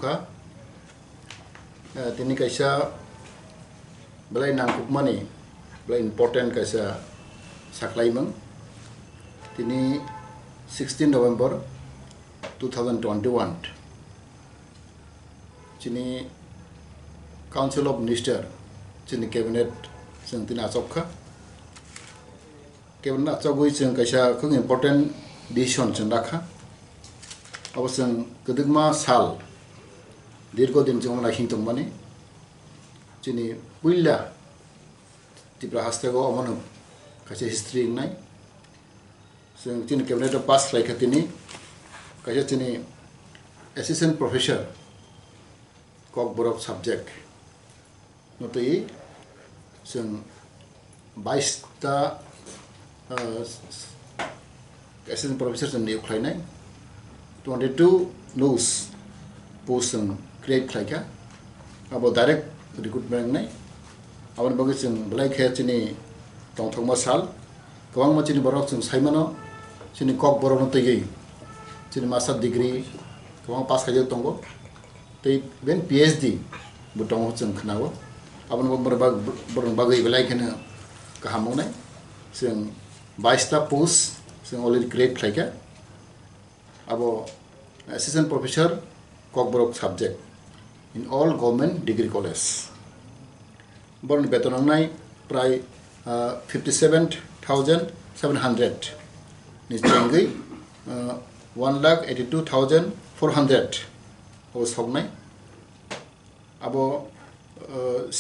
नुखा तिनी कैसा belai nangkuk mani belai important kaisa saklaimang tini 16 November 2021 chini Council of Minister chini cabinet sing tina achokha cabinet achogui sing kaisa khung important decision sing rakha abosang kedugma sal dirgo din jomna hingtong mani chini puilla tipra hastego omanu kaisa history nai sing chini cabinet pass laika tini kaisa chini assistant professor kok borok subject notoi sing 22 ta assistant professor sing niuk khlainai 22 news post sing create khlaika abo direct recruitment nai abon bagi sing belai khe chini tongthongma sal kawang ma chini borok sing saimano chini kok borok no tei chini master degree kawang pass khaje tongo tei ben PhD butong sing khnawo abon borong bagi belai khena kahamo nai sing 22 ta post sing already create khlaika abo assistant professor kok borok subject in all government degree college born beton nai prai 57,700 ni chengui 1,82,400 o sognai abo 7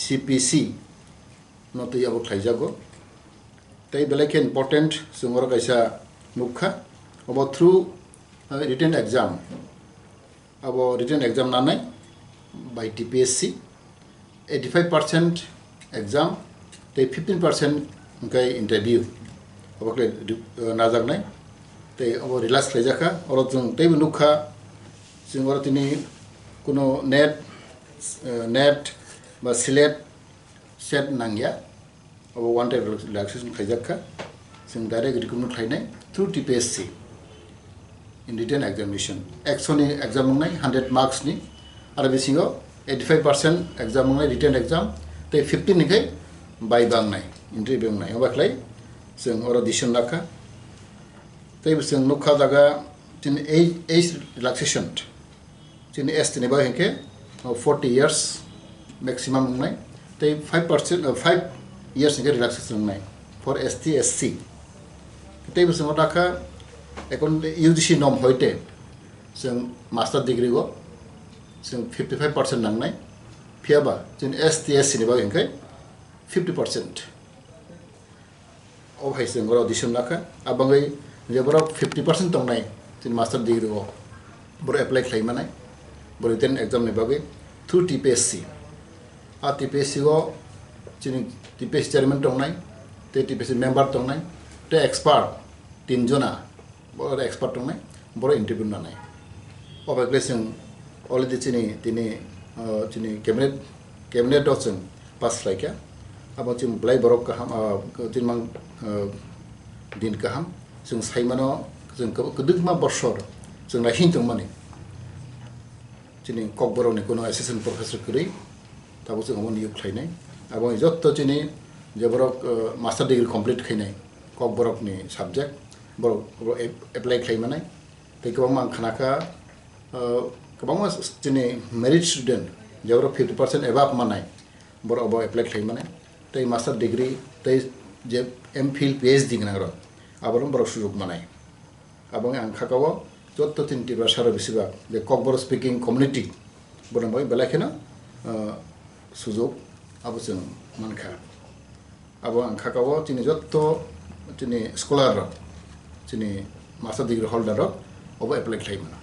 CPC no tei abo khlaijago tei belai important sungor kaisa nukha abo through written exam abo written exam nanai by TPSC 85% exam tei 15% kai interview abo kle najagnai tei abo relax khaijaka oro jung tei nukha singor tini kuno net ba select set nangya abo one time relaxation khaijaka sing direct recruitment khainai through TPSC in written examination actually exam nai 100 marks ni ara bisingo 85% exam nai written exam te 15 ni kai by bang nai interview nai obaklai sing oro decision rakha te sing nukha daga tin age relaxation tin est ni ba henke 40 years maximum nai te 5% 5 years ni relaxation nai for ST SC te sing rakha এখন UGC norm hoite जों master degree go जों 55% नांनाय फियाबा जों STSC नि बागै ओंखाय 50% अब हाय जों audition लाखा आबाङै जेबराव 50% दंनाय जों master degree go बर apply खालामनाय बर written exam नि बागै through TPSC आ TPSC go जों TPSC chairman दंनाय ते TPSC member दंनाय ते expert 3 जना बर expert दंनाय बर interview नानाय अबेग्ले जों already chini cabinet जों pass लायका अब जों ब्लाइ बरक गाहाम चिनमां दिन गाहाम जों साइमानो जों गोदोमा बर्षर जों नाहिंथों माने चिनि कक बरकनि कोनो assistant professor करै ताबो जों हमन नियुक्त खायनाय अब जत्त चिनि जे बरक master degree complete खायनाय कक बरकनि subject बर apply खायमानाय तै गोबां मान खानाखा गोबां चिनि merit student जेबरो 50% above मानाय बर अब apply खायमानाय तै master degree तै जे MPhil PhD गनाग्र आबरम बर सुजुग मानाय आबं आं खाकाव जत्त तिनटि भाषार बिसिबा जे ककबर स्पीकिंग कम्युनिटी बरमबाय बेलाखेना सुजुग आबो जों मानखा आबो आं खाकाव तिनि जत्त तिनि स्कलार चिनि master degree holder अब apply खायमाना